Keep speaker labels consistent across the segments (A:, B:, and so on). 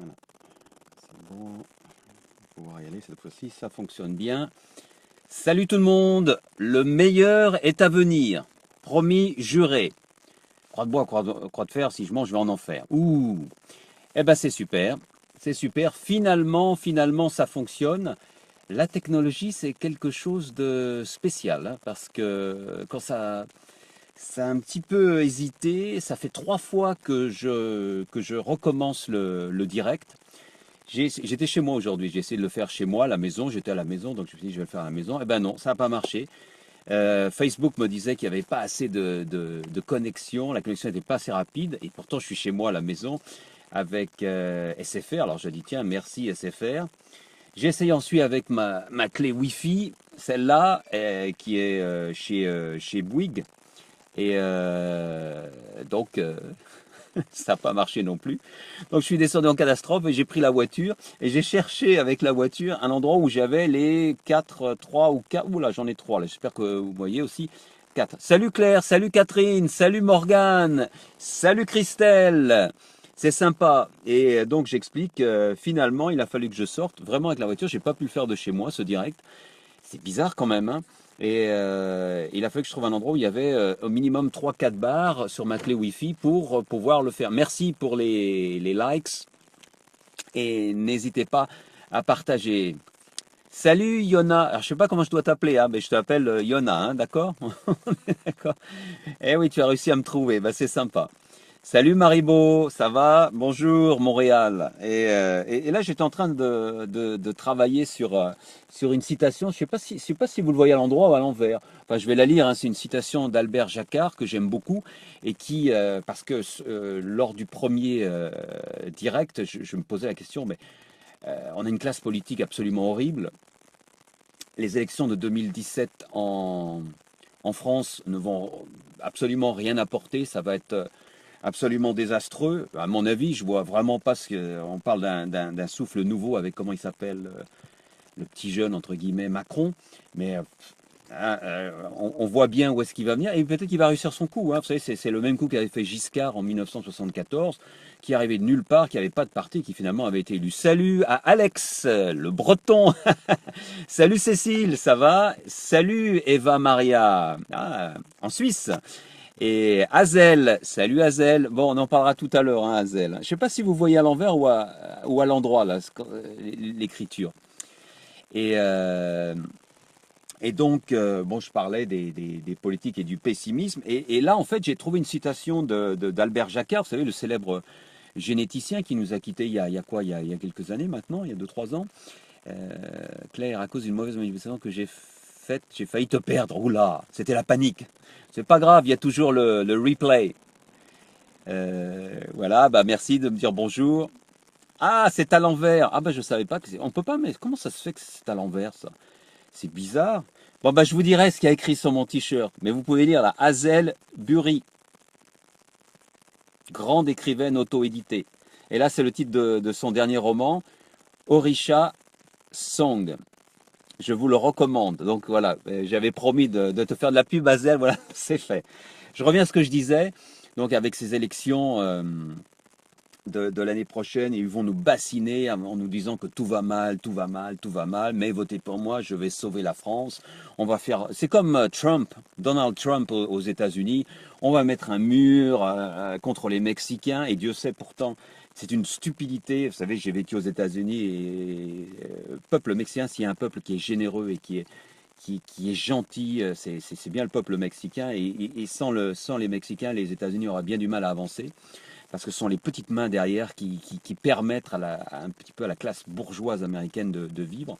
A: Voilà, c'est bon. On va pouvoir y aller cette fois-ci, ça fonctionne bien. Salut tout le monde, le meilleur est à venir. Promis, juré. Croix de bois, croix de fer, si je mange, je vais en enfer. Ouh. Eh ben c'est super. C'est super. Finalement, ça fonctionne. La technologie, c'est quelque chose de spécial, hein, parce que quand ça a un petit peu hésité, ça fait 3 fois que je recommence le direct. J'étais chez moi aujourd'hui, j'ai essayé de le faire chez moi, à la maison, j'étais à la maison, donc je me suis dit je vais le faire à la maison. Eh ben non, ça n'a pas marché. Facebook me disait qu'il n'y avait pas assez de connexion, la connexion n'était pas assez rapide, et pourtant je suis chez moi à la maison avec SFR. Alors je dis tiens, merci SFR. J'ai essayé ensuite avec ma clé Wi-Fi, celle-là qui est chez Bouygues, et donc ça n'a pas marché non plus. Donc je suis descendu en catastrophe et j'ai pris la voiture et j'ai cherché avec la voiture un endroit où j'avais les 4, 3 ou 4. Oula, j'en ai 3 là, j'espère que vous voyez aussi. 4. Salut Claire, salut Catherine, salut Morgane, salut Christelle. C'est sympa. Et donc j'explique, finalement il a fallu que je sorte vraiment avec la voiture. J'ai pas pu le faire de chez moi, ce direct. C'est bizarre quand même, hein. Et il a fallu que je trouve un endroit où il y avait au minimum 3 4 barres sur ma clé Wi-Fi pour pouvoir le faire. Merci pour les likes et n'hésitez pas à partager. Salut Yona, alors je sais pas comment je dois t'appeler, hein, mais je t'appelle Yona, hein, d'accord? D'accord. Eh oui, tu as réussi à me trouver, bah, c'est sympa. Salut Maribo, ça va? Bonjour Montréal. Et là, j'étais en train de travailler sur une citation. Je sais pas si vous le voyez à l'endroit ou à l'envers. Enfin, je vais la lire, hein. C'est une citation d'Albert Jacquard que j'aime beaucoup et qui, parce que lors du premier direct, je me posais la question, mais on a une classe politique absolument horrible. Les élections de 2017 en France ne vont absolument rien apporter. Ça va être absolument désastreux. À mon avis, je vois vraiment pas ce que. On parle d'un souffle nouveau avec comment il s'appelle, le petit jeune entre guillemets Macron, mais on voit bien où est-ce qu'il va venir et peut-être qu'il va réussir son coup, hein. Vous savez, c'est le même coup qu'avait fait Giscard en 1974, qui arrivait de nulle part, qui n'avait pas de parti, qui finalement avait été élu. Salut à Alex, le Breton. Salut Cécile, ça va? Salut Eva Maria, en Suisse. Et Hazel, salut Hazel. Bon, on en parlera tout à l'heure, hein, Hazel. Je ne sais pas si vous voyez à l'envers ou à l'endroit, là, l'écriture. Et, euh, et donc, bon, je parlais des politiques et du pessimisme. Et là, en fait, j'ai trouvé une citation d'Albert Jacquard, vous savez, le célèbre généticien qui nous a quittés il y a quoi? Il y a quelques années maintenant, il y a 2 3 ans. Claire, à cause d'une mauvaise manipulation que j'ai faite, j'ai failli te perdre. Oula, c'était la panique. C'est pas grave, il y a toujours le replay. Voilà, bah merci de me dire bonjour. Ah, c'est à l'envers. Ah bah je savais pas que on peut pas, mais comment ça se fait que c'est à l'envers ça? C'est bizarre. Bon bah je vous dirai ce qu'il y a écrit sur mon t-shirt, mais vous pouvez lire là, Hazel Bury, grande écrivaine auto-éditée. Et là c'est le titre de son dernier roman, Orisha Song. Je vous le recommande. Donc voilà, j'avais promis de te faire de la pub, Hazel, voilà, c'est fait. Je reviens à ce que je disais. Donc avec ces élections de l'année prochaine, ils vont nous bassiner en nous disant que tout va mal, tout va mal, tout va mal, mais votez pour moi, je vais sauver la France. On va faire, c'est comme Trump, Donald Trump aux États-Unis. On va mettre un mur contre les Mexicains, et Dieu sait pourtant, c'est une stupidité. Vous savez, j'ai vécu aux États-Unis et le peuple mexicain, s'il y a un peuple qui est généreux et qui est gentil, c'est bien le peuple mexicain. Et sans les Mexicains, les États-Unis auraient bien du mal à avancer parce que ce sont les petites mains derrière qui permettent un petit peu à la classe bourgeoise américaine de vivre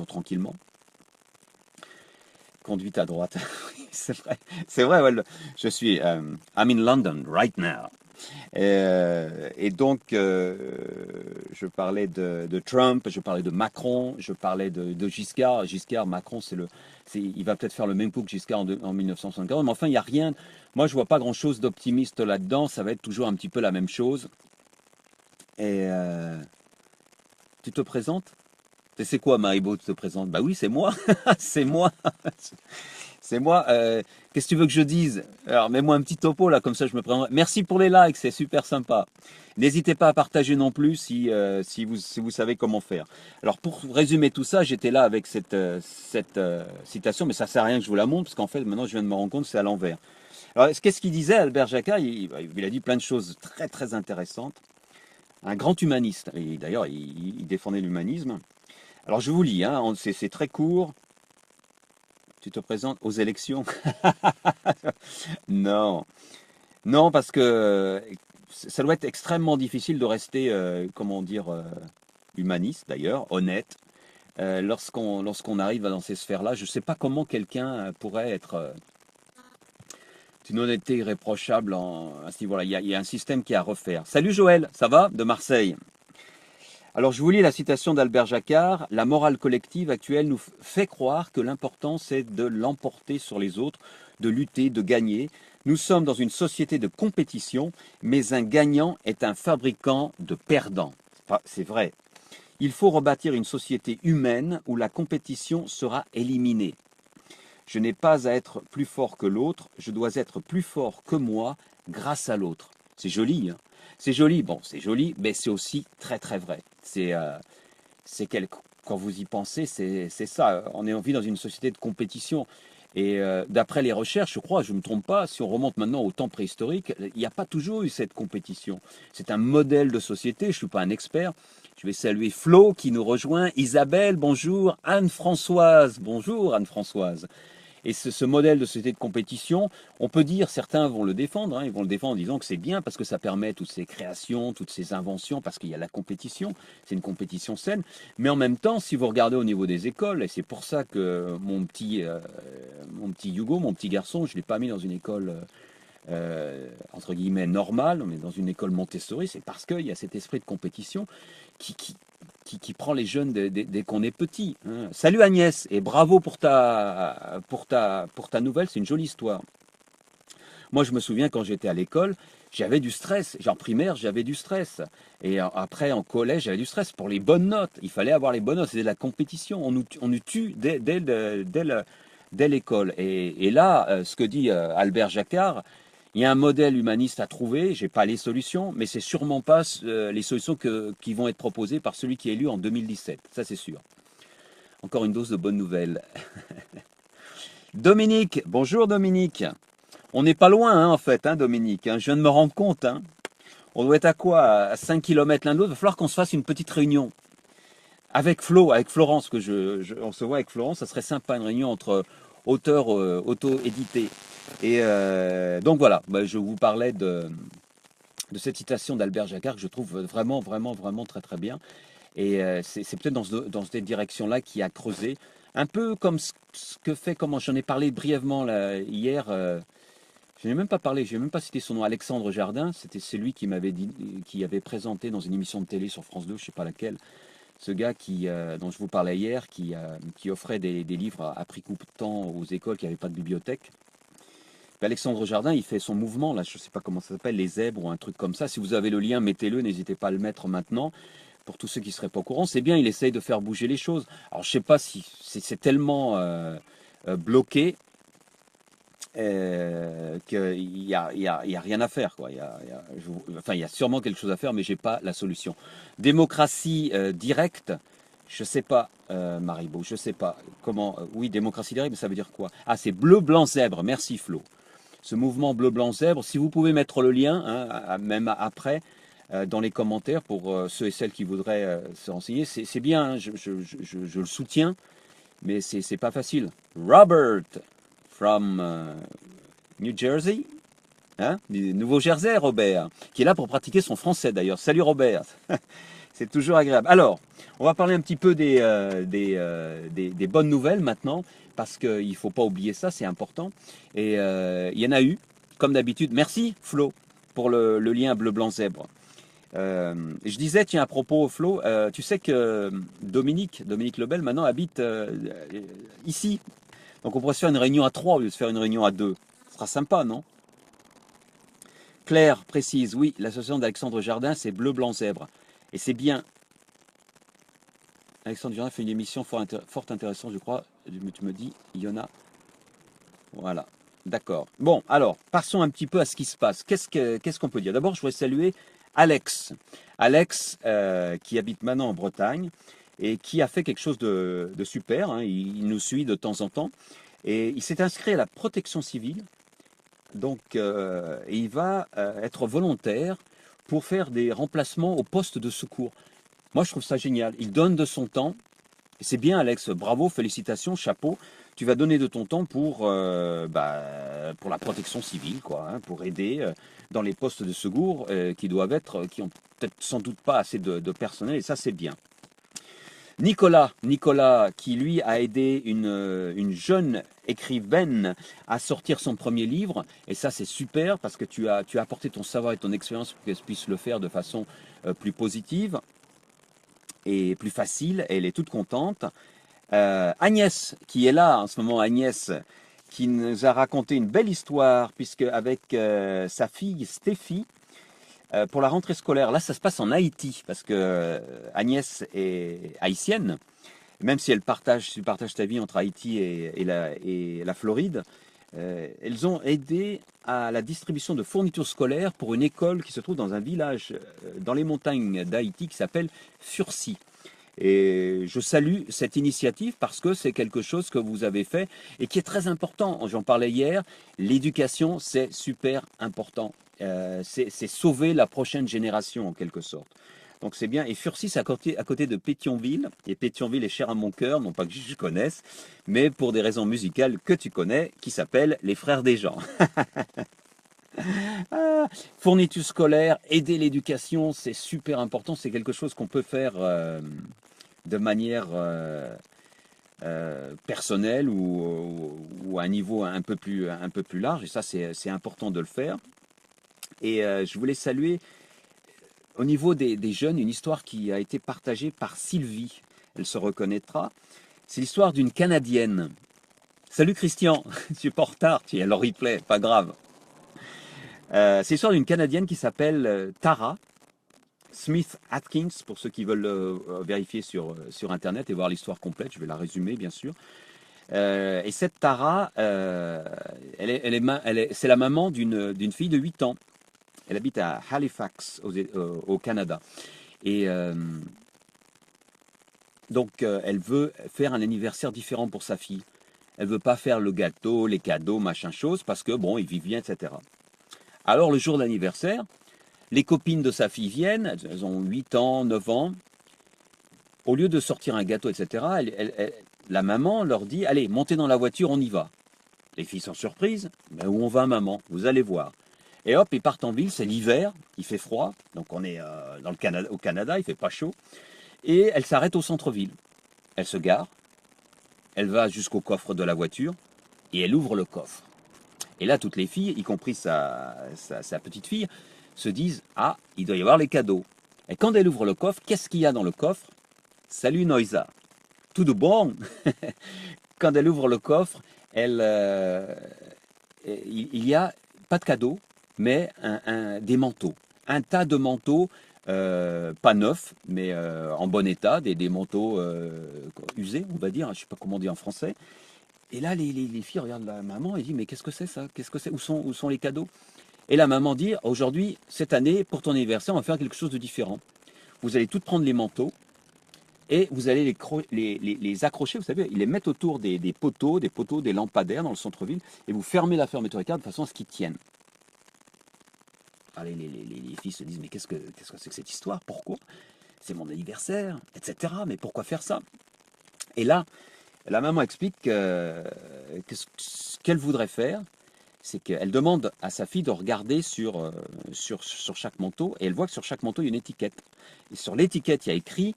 A: tranquillement. Conduite à droite, c'est vrai, ouais, je suis, I'm in London right now. Et donc, je parlais de Trump, je parlais de Macron, je parlais de Giscard. Giscard, Macron, il va peut-être faire le même coup que Giscard en 1974. Mais enfin, il n'y a rien. Moi, je vois pas grand-chose d'optimiste là-dedans. Ça va être toujours un petit peu la même chose. Et tu te présentes? C'est quoi, Maribo, tu te présentes? Bah oui, c'est moi. C'est moi. C'est moi. Qu'est-ce que tu veux que je dise? Alors, mets-moi un petit topo là, comme ça je me présente. Merci pour les likes, c'est super sympa. N'hésitez pas à partager non plus si vous savez comment faire. Alors, pour résumer tout ça, j'étais là avec cette citation, mais ça sert à rien que je vous la montre, parce qu'en fait, maintenant, je viens de me rendre compte que c'est à l'envers. Alors, qu'est-ce qu'il disait, Albert Jacquard? Il a dit plein de choses très, très intéressantes. Un grand humaniste. Et d'ailleurs, il défendait l'humanisme. Alors, je vous lis, hein, c'est très court. Tu te présentes aux élections? Non, non, parce que ça doit être extrêmement difficile de rester, comment dire, humaniste d'ailleurs, honnête, lorsqu'on arrive dans ces sphères-là. Je ne sais pas comment quelqu'un pourrait être d'une honnêteté irréprochable à ce niveau-là. Il y a un système qui est à refaire. Salut Joël, ça va? De Marseille. Alors je vous lis la citation d'Albert Jacquard. La morale collective actuelle nous fait croire que l'important c'est de l'emporter sur les autres, de lutter, de gagner. Nous sommes dans une société de compétition, mais un gagnant est un fabricant de perdants. Enfin, c'est vrai. Il faut rebâtir une société humaine où la compétition sera éliminée. Je n'ai pas à être plus fort que l'autre, je dois être plus fort que moi grâce à l'autre. C'est joli, hein? C'est joli, bon, c'est joli, mais c'est aussi très très vrai. Quand vous y pensez, c'est ça. On vit dans une société de compétition. Et d'après les recherches, je crois, je ne me trompe pas, si on remonte maintenant au temps préhistorique, il n'y a pas toujours eu cette compétition. C'est un modèle de société, je ne suis pas un expert. Je vais saluer Flo qui nous rejoint, Isabelle, bonjour, Anne-Françoise, bonjour Anne-Françoise. Et ce modèle de société de compétition, on peut dire, certains vont le défendre, hein, ils vont le défendre en disant que c'est bien parce que ça permet toutes ces créations, toutes ces inventions, parce qu'il y a la compétition, c'est une compétition saine. Mais en même temps, si vous regardez au niveau des écoles, et c'est pour ça que mon petit Hugo, mon petit garçon, je ne l'ai pas mis dans une école entre guillemets normale, mais dans une école Montessori, c'est parce qu'il y a cet esprit de compétition qui, qui, qui prend les jeunes dès qu'on est petit, hein. Salut Agnès, et bravo pour ta nouvelle, c'est une jolie histoire. Moi, je me souviens quand j'étais à l'école, j'avais du stress. En primaire, j'avais du stress. Et après, en collège, j'avais du stress pour les bonnes notes. Il fallait avoir les bonnes notes. C'était de la compétition. On nous tue dès l'école. Et là, ce que dit Albert Jacquard, il y a un modèle humaniste à trouver. J'ai pas les solutions, mais c'est sûrement pas les solutions qui vont être proposées par celui qui est élu en 2017. Ça, c'est sûr. Encore une dose de bonnes nouvelles. Dominique, bonjour Dominique. On n'est pas loin, hein, en fait, hein, Dominique, hein. Je viens de me rendre compte, hein. On doit être à quoi? À 5 km l'un de l'autre. Il va falloir qu'on se fasse une petite réunion. Avec Flo, avec Florence, on se voit avec Florence, ça serait sympa, une réunion entre auteurs auto-édités. Et donc voilà, bah, je vous parlais de cette citation d'Albert Jacquard que je trouve vraiment, vraiment, vraiment très, très bien. Et c'est peut-être dans cette direction-là qui a creusé. Un peu comme ce que fait, comment j'en ai parlé brièvement là, hier. Je n'ai même pas parlé, je n'ai même pas cité son nom, Alexandre Jardin. C'était celui qui m'avait dit, qui avait présenté dans une émission de télé sur France 2, je ne sais pas laquelle, ce gars dont je vous parlais hier, qui offrait des livres à prix coûtant aux écoles qui n'avaient pas de bibliothèque. Alexandre Jardin, il fait son mouvement, là, je ne sais pas comment ça s'appelle, les zèbres ou un truc comme ça. Si vous avez le lien, mettez-le, n'hésitez pas à le mettre maintenant. Pour tous ceux qui ne seraient pas au courant, c'est bien, il essaye de faire bouger les choses. Alors, je ne sais pas si c'est tellement bloqué qu'il n'y a rien à faire, quoi. Il y a sûrement quelque chose à faire, mais je n'ai pas la solution. Démocratie directe, je ne sais pas, Maribo, je ne sais pas. Comment oui, démocratie directe, mais ça veut dire quoi? Ah, c'est bleu, blanc, zèbre. Merci, Flo. Ce mouvement bleu, blanc, zèbre, si vous pouvez mettre le lien, hein, même après, dans les commentaires, pour ceux et celles qui voudraient se renseigner, c'est bien, hein, je le soutiens, mais c'est pas facile. Robert, from New Jersey, hein, du Nouveau-Jersey, Robert, qui est là pour pratiquer son français d'ailleurs. Salut Robert, c'est toujours agréable. Alors, on va parler un petit peu des bonnes nouvelles maintenant, parce qu'il ne faut pas oublier ça, c'est important. Et il y en a eu, comme d'habitude. Merci Flo pour le lien bleu-blanc-zèbre. Je disais, tiens, à propos, Flo, tu sais que Dominique Lebel, maintenant, habite ici. Donc on pourrait se faire une réunion à 3 au lieu de se faire une réunion à 2. Ce sera sympa, non? Claire précise, oui, l'association d'Alexandre Jardin, c'est bleu, blanc, zèbre. Et c'est bien. Alexandre Jardin fait une émission fort intéressante, je crois. Tu me dis, il y en a Voilà, d'accord. Bon, alors, passons un petit peu à ce qui se passe. Qu'est-ce qu'on peut dire? D'abord, je voudrais saluer Alex. Alex, qui habite maintenant en Bretagne et qui a fait quelque chose de super, hein. Il nous suit de temps en temps. Et il s'est inscrit à la protection civile. Donc, il va être volontaire pour faire des remplacements au poste de secours. Moi, je trouve ça génial. Il donne de son temps. C'est bien, Alex. Bravo, félicitations, chapeau. Tu vas donner de ton temps pour la protection civile, quoi, hein, pour aider dans les postes de secours qui ont peut-être sans doute pas assez de personnel, et ça, c'est bien. Nicolas, qui lui a aidé une jeune écrivaine à sortir son premier livre, et ça c'est super parce que tu as apporté ton savoir et ton expérience pour qu'elle puisse le faire de façon plus positive et plus facile, et elle est toute contente. Agnès, qui est là en ce moment, Agnès, qui nous a raconté une belle histoire, puisque avec sa fille Stéphie, pour la rentrée scolaire, là ça se passe en Haïti, parce que Agnès est haïtienne, même si tu partages ta vie entre Haïti et la Floride. Elles ont aidé à la distribution de fournitures scolaires pour une école qui se trouve dans un village dans les montagnes d'Haïti qui s'appelle Fursi. Et je salue cette initiative parce que c'est quelque chose que vous avez fait et qui est très important. J'en parlais hier, l'éducation c'est super important. C'est sauver la prochaine génération en quelque sorte. Donc c'est bien. Et Furcy, c'est à côté de Pétionville. Et Pétionville est cher à mon cœur, non pas que je connaisse, mais pour des raisons musicales que tu connais, qui s'appellent les Frères des Gens. Ah, fourniture scolaire, aider l'éducation, c'est super important. C'est quelque chose qu'on peut faire de manière personnelle ou à un niveau un peu plus large. Et ça, c'est important de le faire. Et je voulais saluer au niveau des jeunes une histoire qui a été partagée par Sylvie. Elle se reconnaîtra. C'est l'histoire d'une Canadienne. Salut Christian, je suis pas en retard, tu es à le replay, pas grave. C'est l'histoire d'une Canadienne qui s'appelle Tara Smith Atkins, pour ceux qui veulent vérifier sur Internet et voir l'histoire complète. Je vais la résumer, bien sûr. Et cette Tara, c'est la maman d'une fille de 8 ans. Elle habite à Halifax, au Canada. Et donc, elle veut faire un anniversaire différent pour sa fille. Elle veut pas faire le gâteau, les cadeaux, machin chose, parce que, bon, ils vivent bien, etc. Alors, le jour de l'anniversaire, les copines de sa fille viennent, elles ont 8 ans, 9 ans. Au lieu de sortir un gâteau, etc., la maman leur dit, allez, montez dans la voiture, on y va. Les filles sont surprises. Mais où on va, maman? Vous allez voir. Et hop, ils partent en ville, c'est l'hiver, il fait froid, donc on est au Canada, il fait pas chaud. Et elle s'arrête au centre-ville. Elle se gare, elle va jusqu'au coffre de la voiture, et elle ouvre le coffre. Et là, toutes les filles, y compris sa petite fille, se disent, ah, il doit y avoir les cadeaux. Et quand elle ouvre le coffre, qu'est-ce qu'il y a dans le coffre? Salut Noisa. Tout de bon. Quand elle ouvre le coffre, il y a pas de cadeaux, mais des manteaux. Un tas de manteaux, pas neufs, mais en bon état, des manteaux usés, on va dire, je ne sais pas comment on dit en français. Et là, les filles regardent la maman et disent, mais qu'est-ce que c'est ça? Qu'est-ce que c'est? Où sont les cadeaux? Et la maman dit, aujourd'hui, cette année, pour ton anniversaire, on va faire quelque chose de différent. Vous allez toutes prendre les manteaux et vous allez les accrocher, vous savez, ils les mettent autour des poteaux, des lampadaires dans le centre-ville, et vous fermez la fermeture éclair de façon à ce qu'ils tiennent. Alors les filles se disent, mais qu'est-ce que c'est que cette histoire? Pourquoi? C'est mon anniversaire, etc. Mais pourquoi faire ça? Et là, la maman explique que ce qu'elle voudrait faire, c'est qu'elle demande à sa fille de regarder sur chaque manteau, et elle voit que sur chaque manteau, il y a une étiquette. Et sur l'étiquette, il y a écrit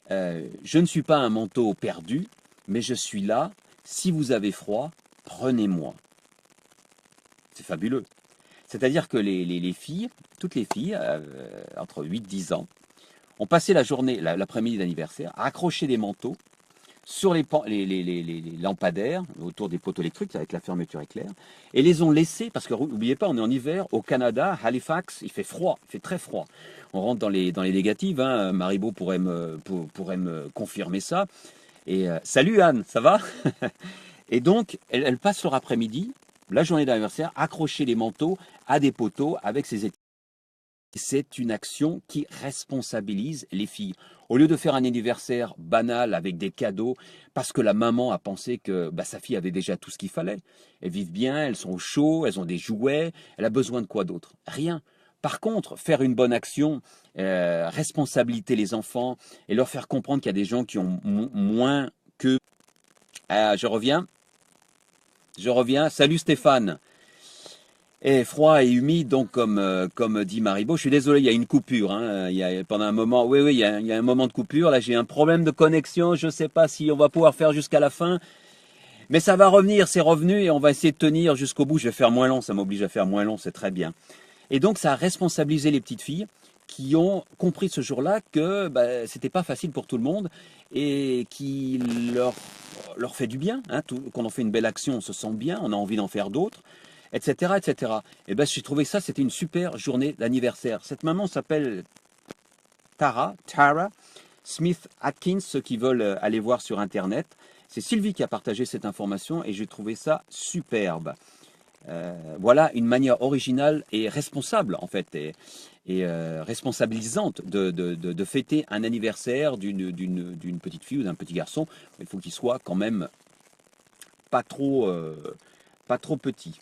A: je ne suis pas un manteau perdu, mais je suis là. Si vous avez froid, prenez-moi. C'est fabuleux. C'est-à-dire que les filles, toutes les filles, entre 8-10 ans, ont passé la journée, l'après-midi d'anniversaire, à accrocher des manteaux sur les lampadaires, autour des poteaux électriques, avec la fermeture éclair, et les ont laissés, parce que n'oubliez pas, on est en hiver, au Canada, Halifax, il fait froid, il fait très froid. On rentre dans les négatives, hein, Maribo pourrait me confirmer ça. Et salut Anne, ça va? Et donc, elles passent leur après-midi, la journée d'anniversaire, accrocher les manteaux à des poteaux avec ces étiquettes. C'est une action qui responsabilise les filles. Au lieu de faire un anniversaire banal avec des cadeaux, parce que la maman a pensé que sa fille avait déjà tout ce qu'il fallait. Elles vivent bien, elles sont au chaud, elles ont des jouets, elle a besoin de quoi d'autre? Rien. Par contre, faire une bonne action, responsabiliser les enfants et leur faire comprendre qu'il y a des gens qui ont moins que... je reviens. Salut Stéphane. Et froid et humide, donc comme dit Maribo. Je suis désolé, il y a une coupure. Hein. Pendant un moment, oui, il y a un moment de coupure. Là, j'ai un problème de connexion. Je ne sais pas si on va pouvoir faire jusqu'à la fin. Mais ça va revenir, c'est revenu et on va essayer de tenir jusqu'au bout. Je vais faire moins long, ça m'oblige à faire moins long, c'est très bien. Et donc, ça a responsabilisé les petites filles qui ont compris ce jour-là que c'était pas facile pour tout le monde et qui leur fait du bien. Hein, quand on fait une belle action, on se sent bien, on a envie d'en faire d'autres, etc., etc. Et j'ai trouvé ça, c'était une super journée d'anniversaire. Cette maman s'appelle Tara Smith Atkins, ceux qui veulent aller voir sur Internet. C'est Sylvie qui a partagé cette information et j'ai trouvé ça superbe. Voilà une manière originale et responsable en fait et responsabilisante de fêter un anniversaire d'une petite fille ou d'un petit garçon. Il faut qu'il soit quand même pas trop petit.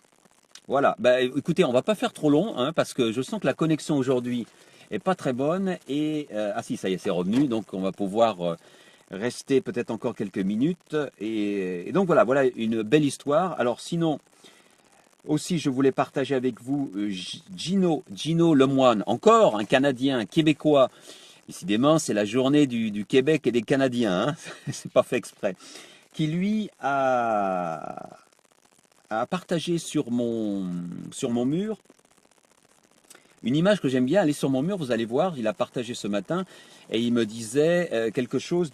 A: Voilà, écoutez, on va pas faire trop long hein, parce que je sens que la connexion aujourd'hui est pas très bonne et ah si, ça y est, c'est revenu, donc on va pouvoir rester peut-être encore quelques minutes et donc voilà une belle histoire. Alors sinon aussi, je voulais partager avec vous Gino Lemoine, encore un Canadien, un Québécois. Décidément, c'est la journée du Québec et des Canadiens, hein. C'est pas fait exprès. Qui lui a partagé sur mon mur une image que j'aime bien. Allez sur mon mur, vous allez voir, il a partagé ce matin et il me disait quelque chose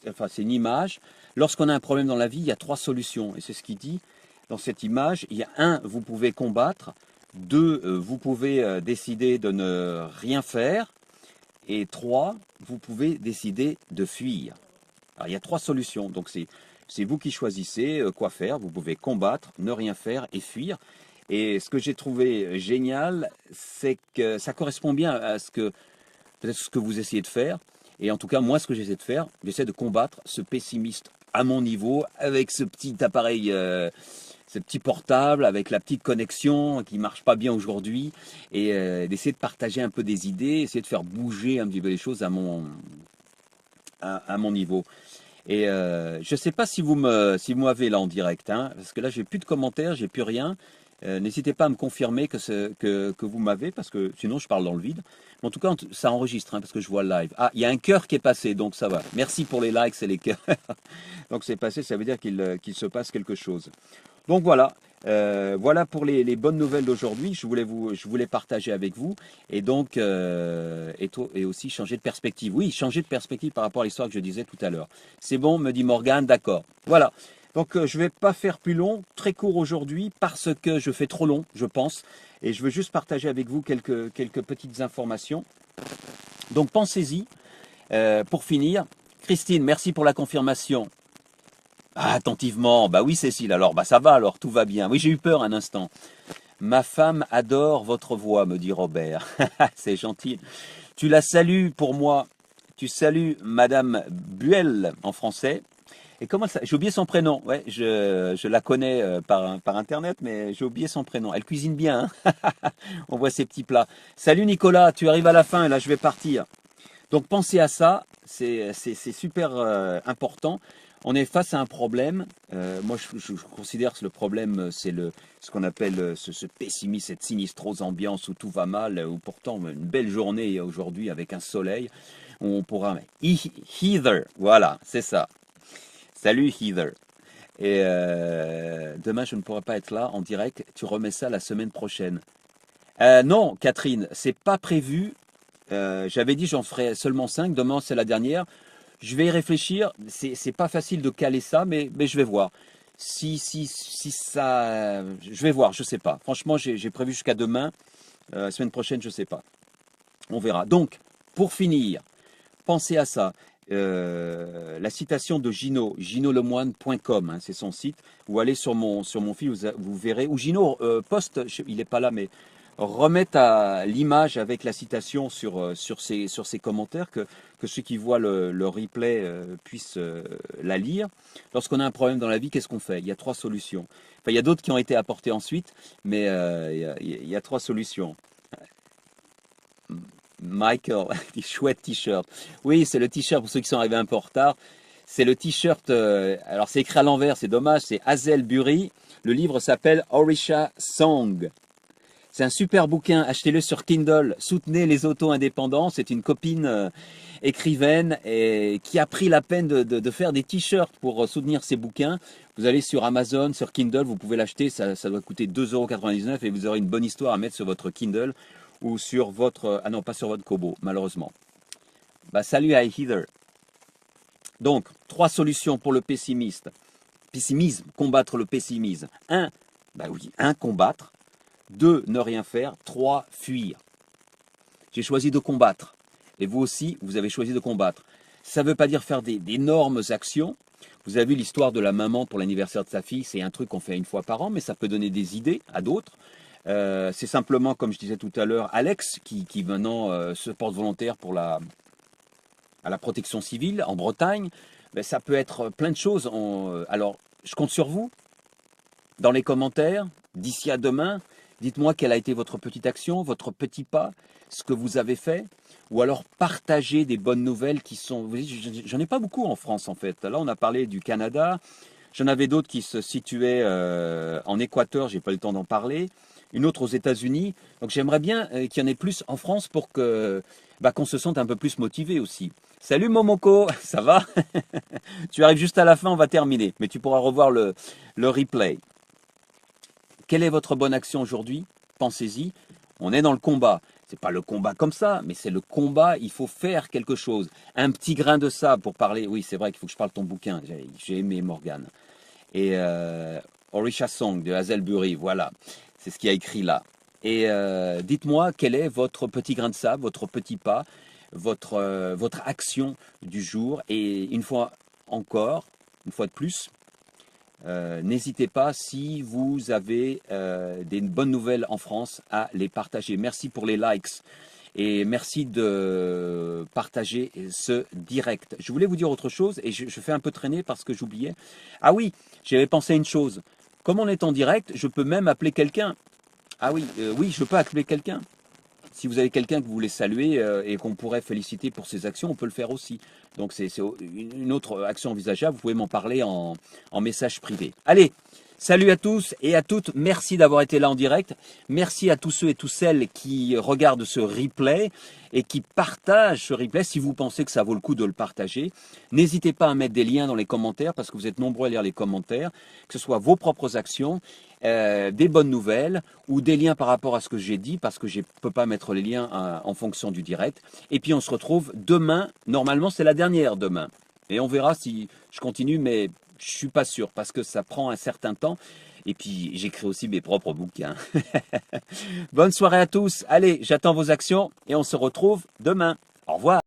A: enfin, c'est une image. Lorsqu'on a un problème dans la vie, il y a 3 solutions et c'est ce qu'il dit. Dans cette image, il y a 1, vous pouvez combattre, 2, vous pouvez décider de ne rien faire, et 3, vous pouvez décider de fuir. Alors il y a 3 solutions, donc c'est vous qui choisissez quoi faire. Vous pouvez combattre, ne rien faire et fuir. Et ce que j'ai trouvé génial, c'est que ça correspond bien à peut-être ce que vous essayez de faire. Et en tout cas, moi, ce que j'essaie de faire, j'essaie de combattre ce pessimiste à mon niveau, avec ce petit appareil, ce petit portable, avec la petite connexion qui marche pas bien aujourd'hui, et d'essayer de partager un peu des idées, essayer de faire bouger un petit peu les choses à mon niveau. Et je ne sais pas si vous m'avez là en direct, hein, parce que là, j'ai plus de commentaires, j'ai plus rien. N'hésitez pas à me confirmer que vous m'avez, parce que sinon je parle dans le vide. Mais en tout cas, ça enregistre, hein, parce que je vois le live. Ah, il y a un cœur qui est passé, donc ça va. Merci pour les likes et les cœurs. Donc c'est passé, ça veut dire qu'il se passe quelque chose. Donc voilà, voilà pour les bonnes nouvelles d'aujourd'hui. Je voulais partager avec vous et donc et aussi changer de perspective. Oui, changer de perspective par rapport à l'histoire que je disais tout à l'heure. C'est bon, me dit Morgane, d'accord. Voilà. Donc je ne vais pas faire plus long, très court aujourd'hui parce que je fais trop long, je pense. Et je veux juste partager avec vous quelques petites informations. Donc pensez-y. Pour finir, Christine, merci pour la confirmation. Ah, attentivement, bah oui Cécile, alors ça va alors, tout va bien. Oui, j'ai eu peur un instant. Ma femme adore votre voix, me dit Robert. C'est gentil. Tu la salues pour moi. Tu salues Madame Buell en français. Et comment ça? J'ai oublié son prénom. Ouais, je la connais par internet, mais j'ai oublié son prénom. Elle cuisine bien, hein. On voit ses petits plats. Salut Nicolas, tu arrives à la fin et là je vais partir. Donc pensez à ça, c'est super important. On est face à un problème. Moi, je considère que le problème, c'est ce qu'on appelle ce pessimisme, cette sinistrose ambiance où tout va mal, où pourtant une belle journée aujourd'hui avec un soleil, où on pourra... Heather, voilà, c'est ça. Salut Heather. Et demain, je ne pourrai pas être là en direct. Tu remets ça la semaine prochaine. Non, Catherine, c'est pas prévu. J'avais dit j'en ferai seulement 5. Demain, c'est la dernière. Je vais y réfléchir. C'est pas facile de caler ça, mais je vais voir. Si ça, je vais voir. Je sais pas. Franchement, j'ai prévu jusqu'à demain. Semaine prochaine, je sais pas. On verra. Donc, pour finir, pensez à ça. la citation de Gino, ginolomoine.com, hein, c'est son site, ou allez sur mon fil, vous verrez, ou Gino poste, il n'est pas là, mais remette à l'image avec la citation sur ses commentaires, que ceux qui voient le replay puissent la lire. Lorsqu'on a un problème dans la vie, qu'est-ce qu'on fait? Il y a trois solutions. Enfin, il y a d'autres qui ont été apportées ensuite, mais il y a trois solutions. Michael, chouette t-shirt. Oui, c'est le t-shirt pour ceux qui sont arrivés un peu en retard. C'est le t-shirt, alors c'est écrit à l'envers, c'est dommage, c'est Hazel Bury. Le livre s'appelle Orisha Song. C'est un super bouquin, achetez-le sur Kindle. Soutenez les auto-indépendants. C'est une copine écrivaine et qui a pris la peine de faire des t-shirts pour soutenir ses bouquins. Vous allez sur Amazon, sur Kindle, vous pouvez l'acheter, ça doit coûter 2,99 € et vous aurez une bonne histoire à mettre sur votre Kindle ou sur votre... Ah non, pas sur votre Kobo, malheureusement. Bah, salut à Heather. Donc, trois solutions pour le pessimiste. Pessimisme, combattre le pessimisme. Combattre. 2, ne rien faire. 3, fuir. J'ai choisi de combattre. Et vous aussi, vous avez choisi de combattre. Ça ne veut pas dire faire d'énormes actions. Vous avez vu l'histoire de la maman pour l'anniversaire de sa fille. C'est un truc qu'on fait une fois par an, mais ça peut donner des idées à d'autres. C'est simplement, comme je disais tout à l'heure, Alex qui maintenant se porte volontaire pour à la protection civile en Bretagne. Mais ça peut être plein de choses. Alors, je compte sur vous. Dans les commentaires, d'ici à demain, dites-moi quelle a été votre petite action, votre petit pas, ce que vous avez fait. Ou alors partagez des bonnes nouvelles qui sont... Vous voyez, j'en ai pas beaucoup en France en fait. Là, on a parlé du Canada. J'en avais d'autres qui se situaient en Équateur, j'ai pas eu le temps d'en parler. Une autre aux États-Unis. Donc j'aimerais bien qu'il y en ait plus en France pour qu'on se sente un peu plus motivé aussi. Salut Momoko, ça va? Tu arrives juste à la fin, on va terminer. Mais tu pourras revoir le replay. Quelle est votre bonne action aujourd'hui? Pensez-y. On est dans le combat. C'est pas le combat comme ça, mais c'est le combat. Il faut faire quelque chose. Un petit grain de sable pour parler. Oui, c'est vrai qu'il faut que je parle de ton bouquin. J'ai aimé Morgane. Et Orisha Song de Hazel Bury, voilà. C'est ce qu'il y a écrit là. Et dites-moi quel est votre petit grain de sable, votre petit pas, votre action du jour. Et une fois encore, une fois de plus, n'hésitez pas, si vous avez des bonnes nouvelles en France, à les partager. Merci pour les likes et merci de partager ce direct. Je voulais vous dire autre chose et je fais un peu traîner parce que j'oubliais. Ah oui, j'avais pensé à une chose. Comme on est en direct, je peux même appeler quelqu'un. Ah oui, oui, je peux appeler quelqu'un. Si vous avez quelqu'un que vous voulez saluer et qu'on pourrait féliciter pour ses actions, on peut le faire aussi. Donc c'est une autre action envisageable. Vous pouvez m'en parler en message privé. Allez, salut à tous et à toutes. Merci d'avoir été là en direct. Merci à tous ceux et toutes celles qui regardent ce replay et qui partagent ce replay si vous pensez que ça vaut le coup de le partager. N'hésitez pas à mettre des liens dans les commentaires parce que vous êtes nombreux à lire les commentaires, que ce soit vos propres actions, des bonnes nouvelles ou des liens par rapport à ce que j'ai dit parce que je ne peux pas mettre les liens en fonction du direct. Et puis on se retrouve demain. Normalement, c'est la dernière demain. Et on verra si je continue, mais je ne suis pas sûr parce que ça prend un certain temps. Et puis, j'écris aussi mes propres bouquins. Bonne soirée à tous. Allez, j'attends vos actions et on se retrouve demain. Au revoir.